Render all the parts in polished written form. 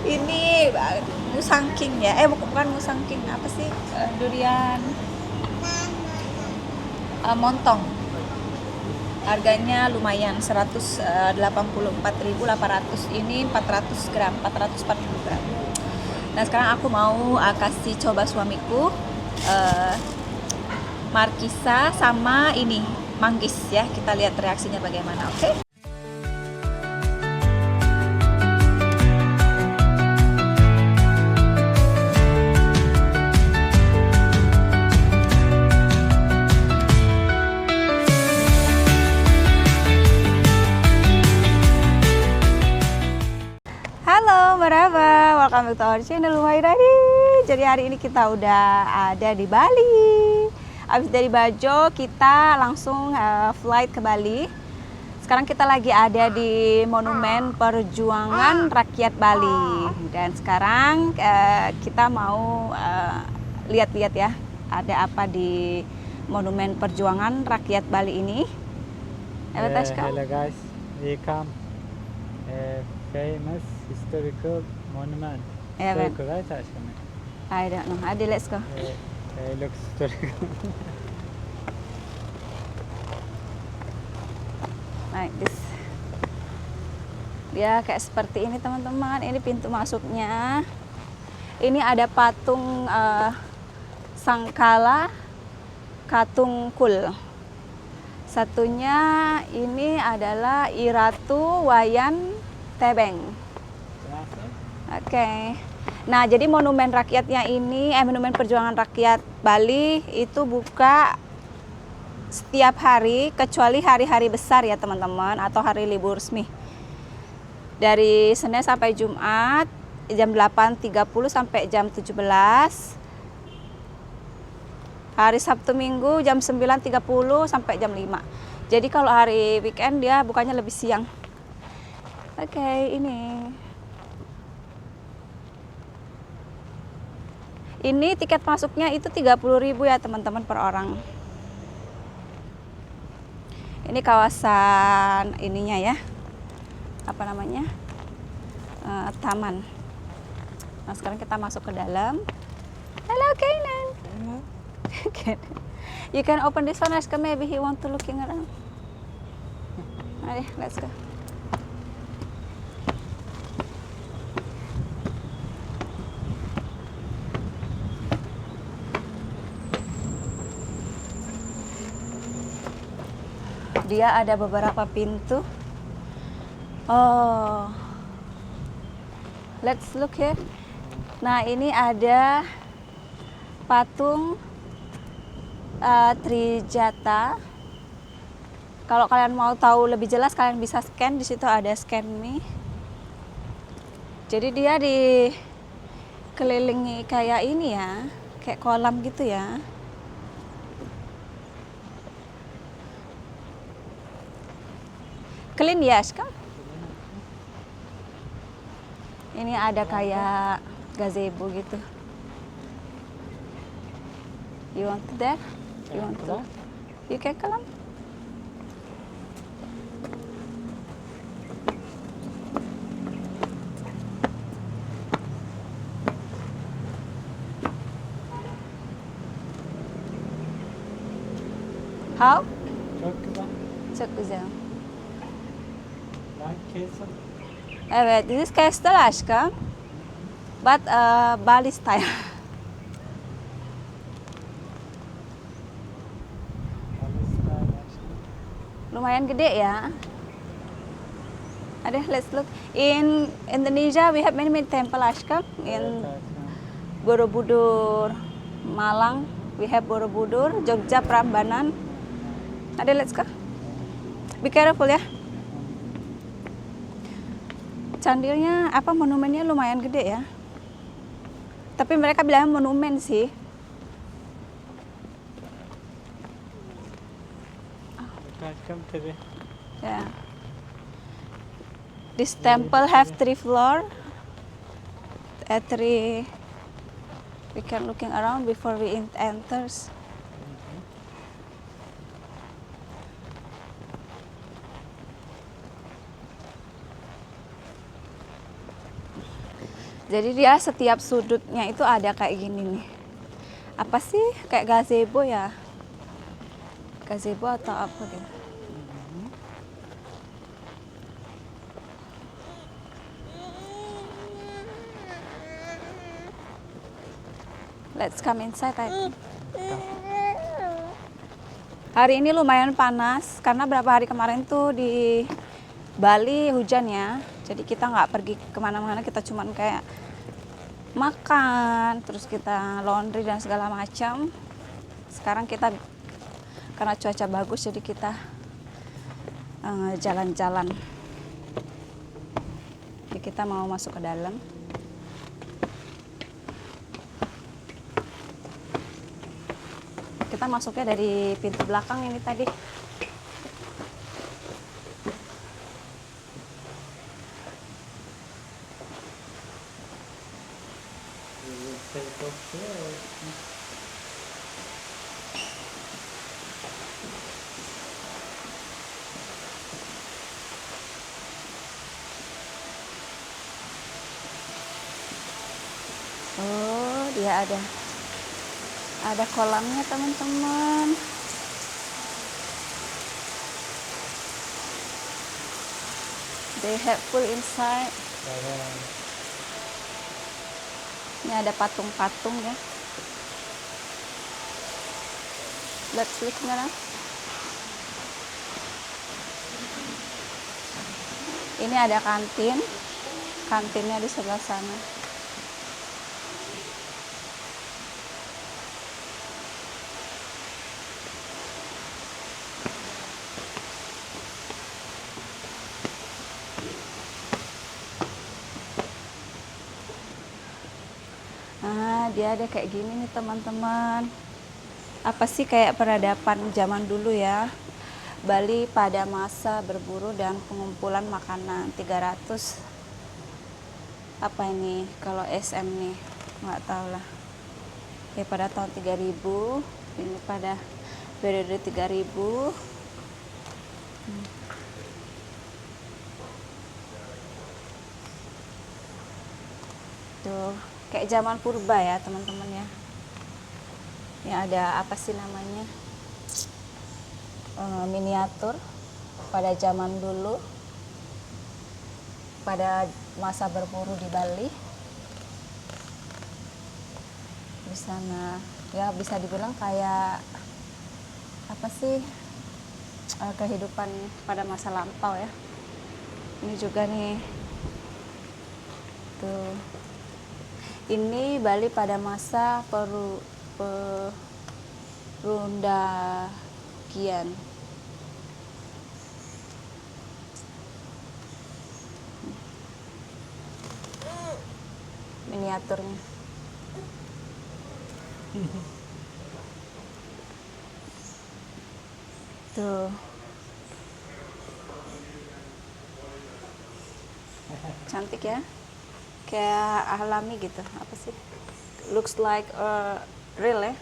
Ini Musang King ya. Bukan Musang King, apa sih? Durian montong. Harganya lumayan 184.800. Ini 400 gram, 440 gram. Nah, sekarang aku mau kasih coba suamiku markisa sama ini manggis ya. Kita lihat reaksinya bagaimana, oke? Halo, merhaba, welcome back to our channel Humairani. Jadi hari ini kita udah ada di Bali. Abis dari Bajo kita langsung flight ke Bali. Sekarang kita lagi ada di Monumen Perjuangan Rakyat Bali. Dan sekarang kita mau lihat-lihat ya, ada apa di Monumen Perjuangan Rakyat Bali ini. Hello guys, we come famous historical monument. Yeah, Historical, right, Ashkami? I don't know. Adi, let's go. It looks historical. Like this. Dia kayak seperti ini teman-teman. Ini pintu masuknya. Ini ada patung Sangkala Katungkul. Satunya ini adalah Iratu Wayan Tebeng. Oke. Nah, jadi monumen rakyatnya ini, monumen perjuangan rakyat Bali itu buka setiap hari kecuali hari-hari besar ya teman-teman, atau hari libur resmi. Dari Senin sampai Jumat jam 8.30 sampai jam 17. Hari Sabtu Minggu jam 9.30 sampai jam 5. Jadi kalau hari weekend dia bukannya lebih siang. Oke, ini. Ini tiket masuknya itu 30.000 ya teman-teman per orang. Ini kawasan ininya ya. Apa namanya? Taman. Nah, sekarang kita masuk ke dalam. Hello, Kainan. You can open this one, Ashka. Maybe he want to looking around. Mari, let's go. Dia ada beberapa pintu. Oh, let's look here. Nah, ini ada patung Trijata. Kalau kalian mau tahu lebih jelas, kalian bisa scan. Di situ ada scan me. Jadi dia dikelilingi kayak ini ya, kayak kolam gitu ya. Clean ya, Ashka? Ini ada kayak gazebo gitu. You want to there? You want to? You can come. How? Çok güzel. Çok güzel. Like castle. Evet, this is castle Ashka, but Bali style. Lumayan gede ya. Ada, let's look. In Indonesia we have many temple Ashka. In Borobudur, Malang we have Borobudur, Jogja Prambanan. Ada, let's go. Be careful ya. Candilnya apa, monumennya lumayan gede ya. Tapi mereka bilang monumen sih. Yeah. This temple have 3 floor. We can looking around before we enters. Jadi dia setiap sudutnya itu ada kayak gini nih. Apa sih? Kayak gazebo ya? Gazebo atau apa gitu. Let's come inside. Hari ini lumayan panas karena berapa hari kemarin tuh di Bali hujan ya. Jadi kita nggak pergi kemana-mana, kita cuman kayak makan, terus kita laundry dan segala macam. Sekarang kita karena cuaca bagus jadi kita jalan-jalan. Jadi kita mau masuk ke dalam. Kita masuknya dari pintu belakang ini tadi. Oh, dia ada kolamnya teman-teman. They have pool inside. Ini ada patung-patung ya. Let's look now. Ini ada kantin. Kantinnya di sebelah sana. Dia ada kayak gini nih teman-teman. Apa sih, kayak peradaban zaman dulu ya. Bali pada masa berburu dan pengumpulan makanan 300. Apa ini kalau SM nih? Nggak tahu lah. Ya pada tahun 3000, ini pada periode 3000. Tuh, kayak zaman purba ya teman-teman ya. Ini ada apa sih namanya? Miniatur pada zaman dulu, pada masa berburu di Bali. Di sana ya bisa dibilang kayak apa sih, kehidupan pada masa lampau ya. Ini juga nih tuh, ini Bali pada masa perundakian. Miniaturnya. Tuh. Cantik ya. Kayak alami gitu. Apa sih? Looks like real ya.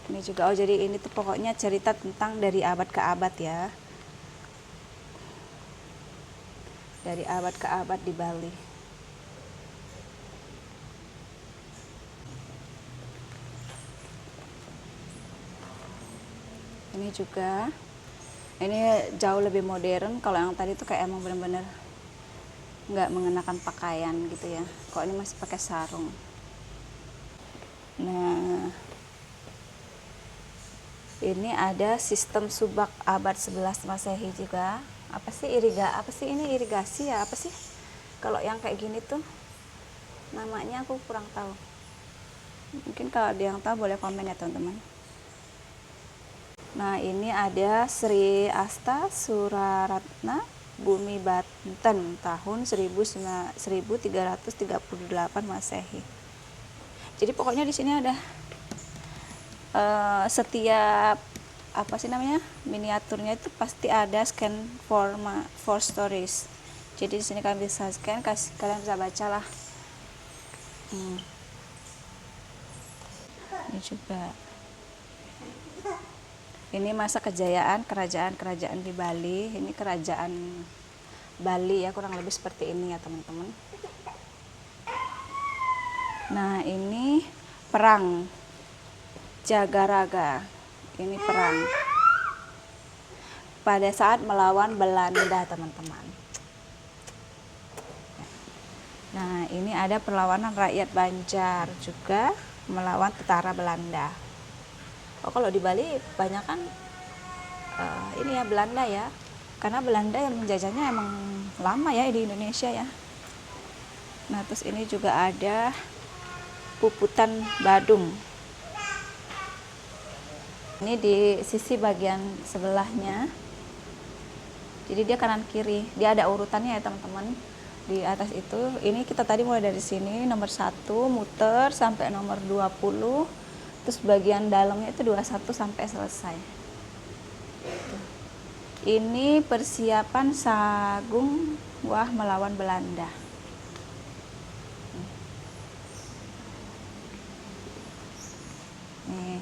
Ini juga, oh jadi ini tuh pokoknya cerita tentang dari abad ke abad ya. Dari abad ke abad di Bali. Ini juga, ini jauh lebih modern. Kalau yang tadi tuh kayak emang bener-bener nggak mengenakan pakaian gitu ya. Kok ini masih pakai sarung. Nah, ini ada sistem subak abad 11 Masehi juga. Apa sih ini irigasi ya, apa sih kalau yang kayak gini tuh namanya, aku kurang tahu. Mungkin kalau ada yang tahu boleh komen ya teman-teman. Nah, ini ada Sri Asta Suraratna Bumi Banten tahun 1338 Masehi. Jadi pokoknya di sini ada setiap apa sih namanya, miniaturnya itu pasti ada scan for stories. Jadi di sini kalian bisa scan, kalian bisa baca lah. Ini juga, ini masa kejayaan kerajaan-kerajaan di Bali. Ini kerajaan Bali ya, kurang lebih seperti ini ya teman-teman. Nah ini perang Jagaraga, ini perang pada saat melawan Belanda teman-teman. Nah ini ada perlawanan rakyat Banjar juga melawan tentara Belanda. Oh kalau di Bali banyak kan ini ya Belanda ya, karena Belanda yang menjajahnya emang lama ya di Indonesia ya. Nah terus ini juga ada puputan Badung. Ini di sisi bagian sebelahnya, jadi dia kanan kiri, dia ada urutannya ya teman-teman. Di atas itu, ini kita tadi mulai dari sini nomor 1 muter sampai nomor 20, terus bagian dalamnya itu 21 sampai selesai. Ini persiapan Sagung Wah melawan Belanda. Nih,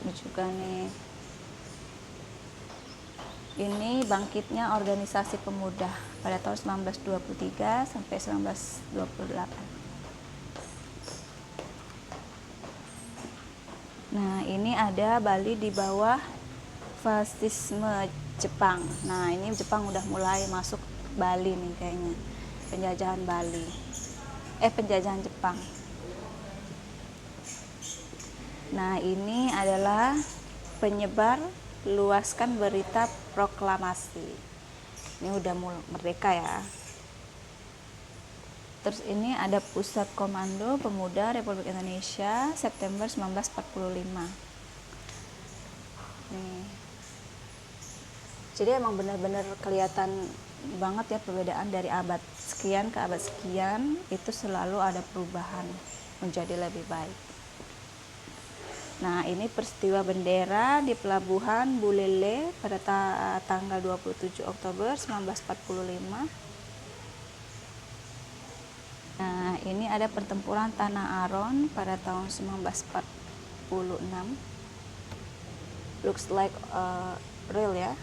ini juga nih. Ini bangkitnya organisasi pemuda pada tahun 1923 sampai 1928. Nah, ini ada Bali di bawah fasisme Jepang. Nah, ini Jepang udah mulai masuk Bali nih kayaknya. Penjajahan Bali. Penjajahan Jepang. Nah, ini adalah penyebar luaskan berita proklamasi. Ini udah merdeka ya. Terus ini ada Pusat Komando Pemuda Republik Indonesia September 1945. Nih. Jadi emang benar-benar kelihatan banget ya perbedaan dari abad sekian ke abad sekian, itu selalu ada perubahan menjadi lebih baik. Nah, ini peristiwa bendera di Pelabuhan Bulele pada tanggal 27 Oktober 1945. Nah, ini ada pertempuran Tanah Aron pada tahun 1946. Looks like real ya.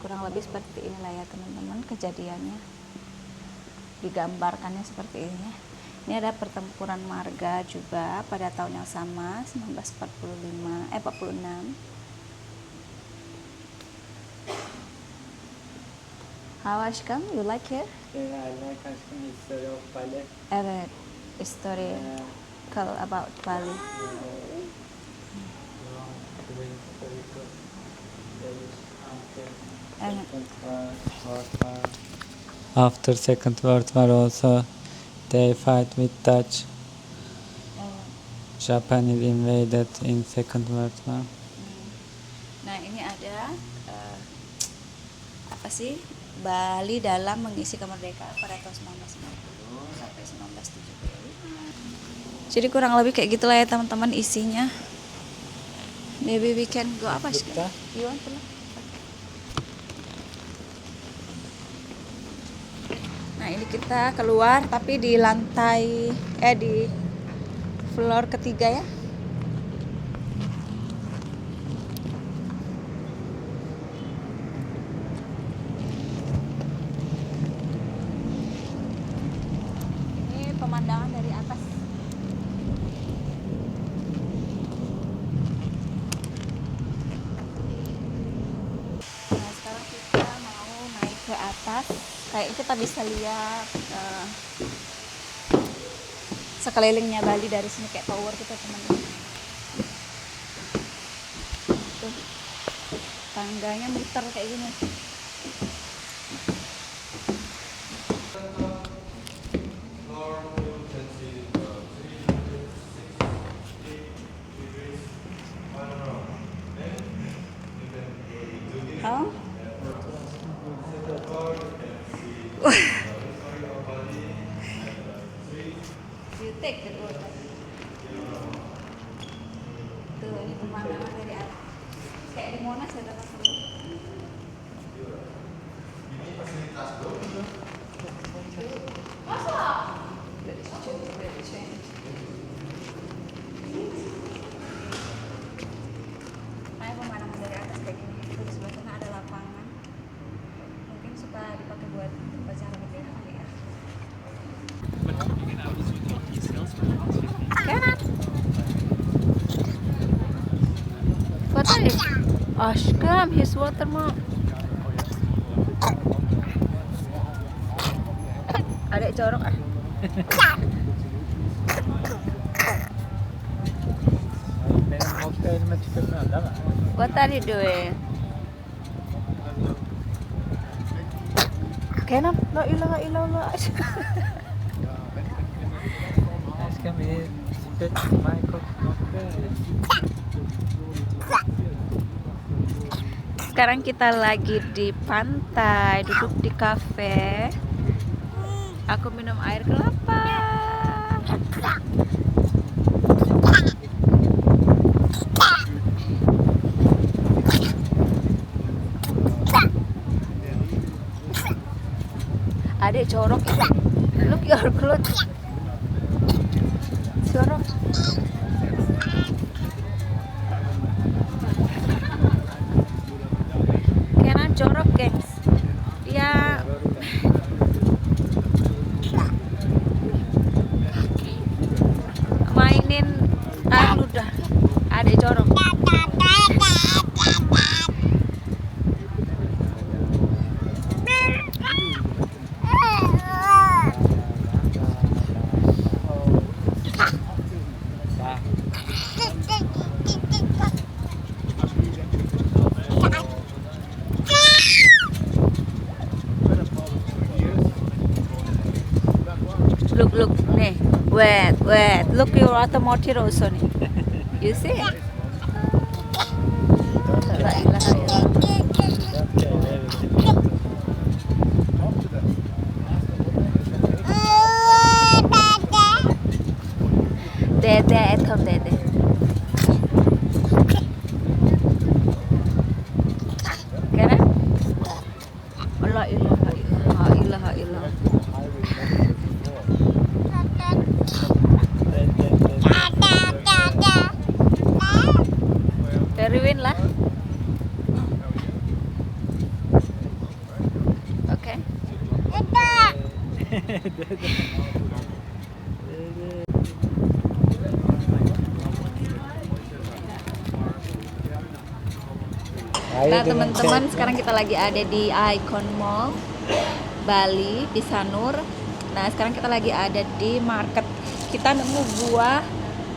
Kurang lebih seperti inilah ya teman-teman kejadiannya. Digambarkannya seperti ini. Ini ada pertempuran Marga juga pada tahun yang sama 1946. How Ashkam, you like here? Yeah, I like asking history of Bali. Evet, historical about Bali. Evet. After Second World War also they fight with Dutch. Japan is invaded in Second World War. Nah ini ada apa sih Bali dalam mengisi kemerdekaan pada tahun 1990 sampai 1975. Jadi kurang lebih kayak gitulah ya teman-teman isinya. Maybe we can go apa sih? You want to? Nah ini kita keluar tapi di lantai di floor ketiga ya. Ini pemandangan dari atas. Nah sekarang kita mau naik ke atas. Kayak kita bisa lihat sekelilingnya Bali dari sini kayak tower gitu teman-teman. Tuh, tangganya muter kayak gini. Oh? You take the boat. Tuh, ini pemandangan dari atas. Kayak di Monas ya teman-teman. Ini fasilitas dong. Kayak pemandangan dari atas kayak gini. Terus di sebelah sana ada lapangan. Aşkım, his water mom. Adek jorok ah. Benim kokteylime tükürmüyorsun değil mi? What are you doing? Kenan, la ilaha illallah. Aşkım iyi spit my cocktail. Sekarang kita lagi di pantai, duduk di kafe. Aku minum air kelapa. Adik jorok ini. Look your clothes. Jorok. Kenan jorok, gengs. Dia mainin air ludah. Adik jorok. Look, nih, wait, look your automotive also nih. You see? La ilaha illallah. Dede, etkom dede. Kena? La ilaha illallah. Terwin lah. Oke. Nah teman-teman, sekarang kita lagi ada di Icon Mall Bali di Sanur. Nah sekarang kita lagi ada di market. Kita nemu buah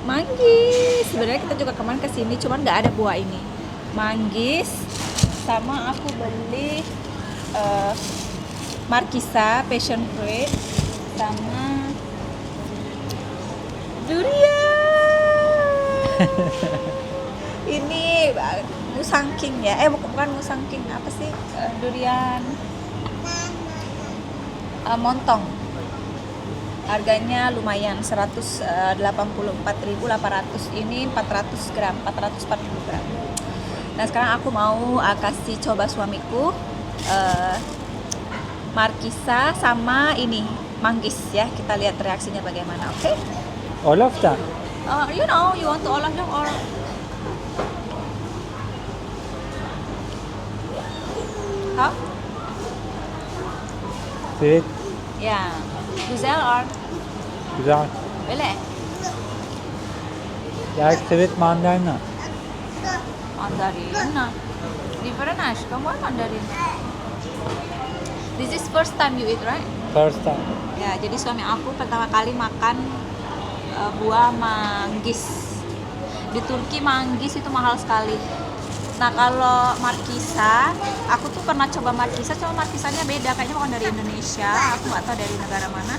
manggis. Sebenarnya kita juga kemarin kesini, cuman nggak ada buah ini. Manggis, sama aku beli markisa, passion fruit, sama durian. Ini Musang King ya, bukan Musang King, apa sih, durian montong. Harganya lumayan, 184.800, ini 400 gram, 440 gram. Nah sekarang aku mau kasih coba suamiku markisa sama ini manggis ya, kita lihat reaksinya bagaimana. Oke? All of them? You know, you want to all of them or how? Sweet, Yeah, güzel or güzel. öyle? Like sweet mandalina. Mandarin. Different aşkım, what mandarin? This is first time you eat, right? First time. Ya, jadi suami aku pertama kali makan buah manggis. Di Turki manggis itu mahal sekali. Nah kalau markisa, aku tuh pernah coba markisa, cuma markisanya beda, kayaknya bukan dari Indonesia, aku nggak tahu dari negara mana.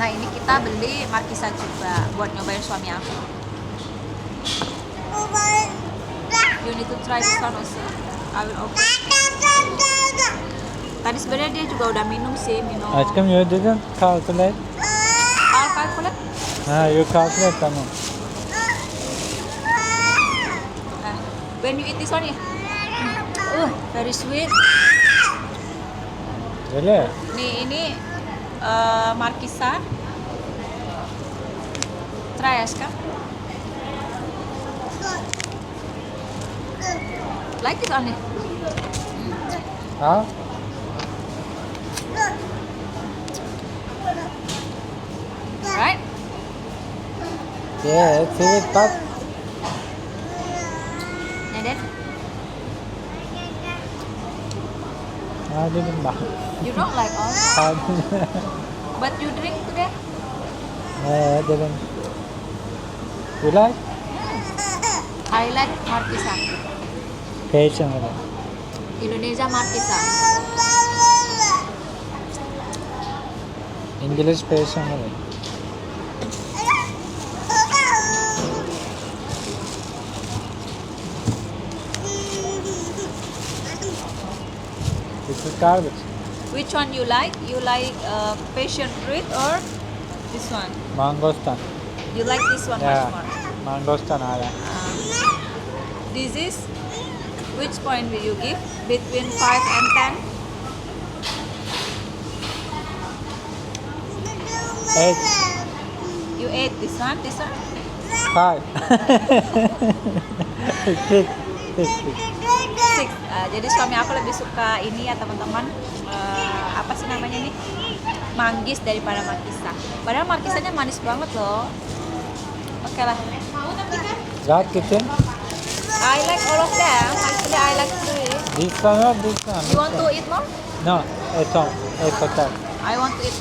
Nah ini kita beli markisa juga buat nyobain suami aku. You need to try this one also. I will open. Tadi sebenarnya dia juga udah minum sih, minum. Aşkım you didn't calculate? I'll calculate. You calculate tamam. When you eat this one ya, very sweet. Öyle. Nih ini markisa. Try Aska. Like this one nih. Ha? Right? Yeah, sweet but I didn't buy. You don't like all, I didn't. but you drink today. I didn't. You like? I like Markisa. Passion with it. Indonesia Markisa. English passion with it. This is garbage. Which one you like? You like passion fruit or this one? Mangostan. You like this one Yeah. much more. Mangostan I like. This is which point will you give between 5 and 10? 8. You ate this one, 5. 6. 6. Jadi suami aku lebih suka ini ya teman-teman. Apa sih namanya nih? Manggis daripada Markisa. Padahal Markisanya manis banget loh. Oke lah. Like it? I like all of them. Actually I like 3. This one or this one? You want to eat more? No, it's on. It's okay. I want to eat.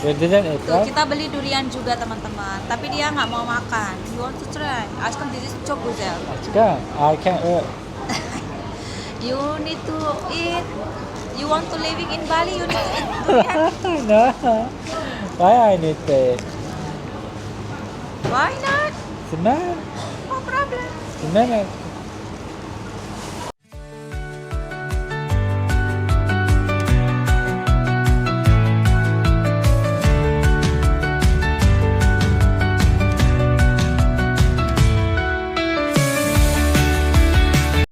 You didn't eat, Tuh, right? kita beli durian juga teman-teman, tapi dia nggak mau makan. You want to try? Ashkan this is chokuzel. Let's go. I can't eat. You need to eat. You want to living in Bali, you need to eat durian. No. Why I need to eat? Why not? Cement. No problem. Cement.